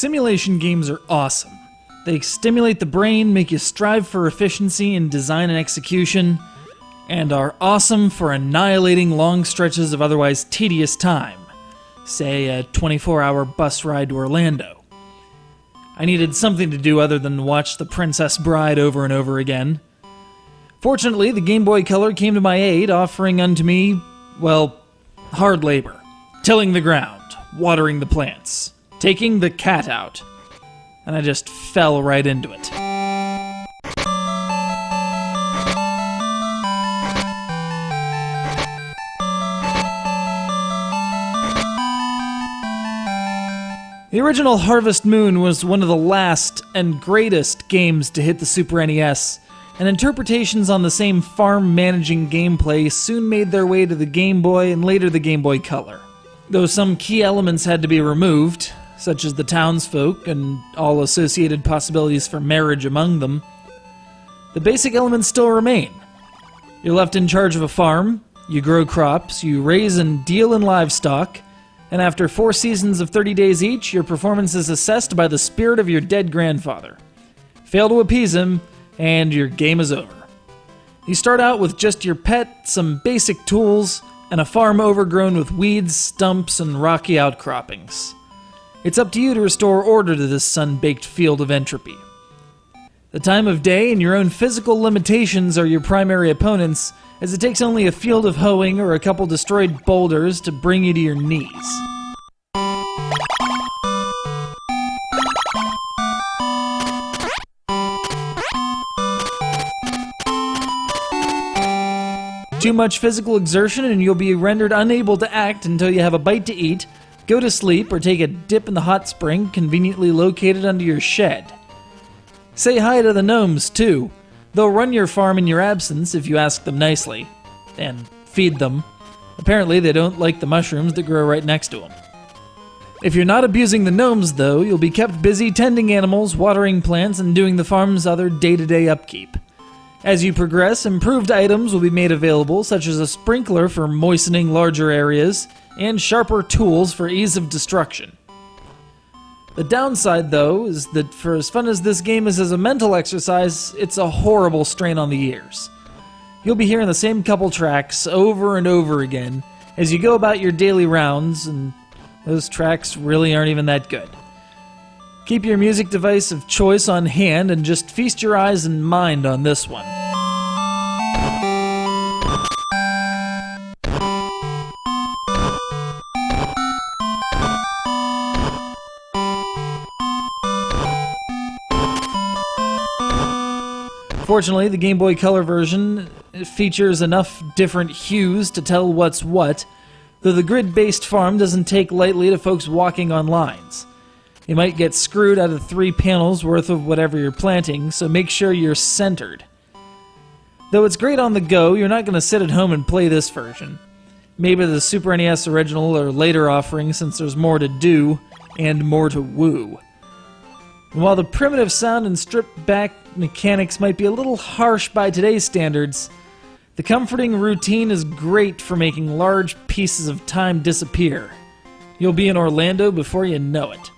Simulation games are awesome. They stimulate the brain, make you strive for efficiency in design and execution, and are awesome for annihilating long stretches of otherwise tedious time, say a 24-hour bus ride to Orlando. I needed something to do other than watch The Princess Bride over and over again. Fortunately, the Game Boy Color came to my aid, offering unto me, well, hard labor. Tilling the ground, watering the plants, taking the cat out. And I just fell right into it. The original Harvest Moon was one of the last and greatest games to hit the Super NES, and interpretations on the same farm-managing gameplay soon made their way to the Game Boy and later the Game Boy Color. Though some key elements had to be removed, such as the townsfolk and all associated possibilities for marriage among them, the basic elements still remain. You're left in charge of a farm, you grow crops, you raise and deal in livestock, and after 4 seasons of 30 days each, your performance is assessed by the spirit of your dead grandfather. Fail to appease him, and your game is over. You start out with just your pet, some basic tools, and a farm overgrown with weeds, stumps, and rocky outcroppings. It's up to you to restore order to this sun-baked field of entropy. The time of day and your own physical limitations are your primary opponents, as it takes only a field of hoeing or a couple destroyed boulders to bring you to your knees. Too much physical exertion and you'll be rendered unable to act until you have a bite to eat, go to sleep, or take a dip in the hot spring conveniently located under your shed. Say hi to the gnomes, too. They'll run your farm in your absence if you ask them nicely. And feed them. Apparently they don't like the mushrooms that grow right next to them. If you're not abusing the gnomes, though, you'll be kept busy tending animals, watering plants, and doing the farm's other day-to-day upkeep. As you progress, improved items will be made available, such as a sprinkler for moistening larger areas, and sharper tools for ease of destruction. The downside, though, is that for as fun as this game is as a mental exercise, it's a horrible strain on the ears. You'll be hearing the same couple tracks over and over again as you go about your daily rounds, and those tracks really aren't even that good. Keep your music device of choice on hand and just feast your eyes and mind on this one. Fortunately, the Game Boy Color version features enough different hues to tell what's what, though the grid-based farm doesn't take lightly to folks walking on lines. You might get screwed out of 3 panels worth of whatever you're planting, so make sure you're centered. Though it's great on the go, you're not going to sit at home and play this version. Maybe the Super NES original or later offering, since there's more to do and more to woo. And while the primitive sound and stripped-back mechanics might be a little harsh by today's standards, the comforting routine is great for making large pieces of time disappear. You'll be in Orlando before you know it.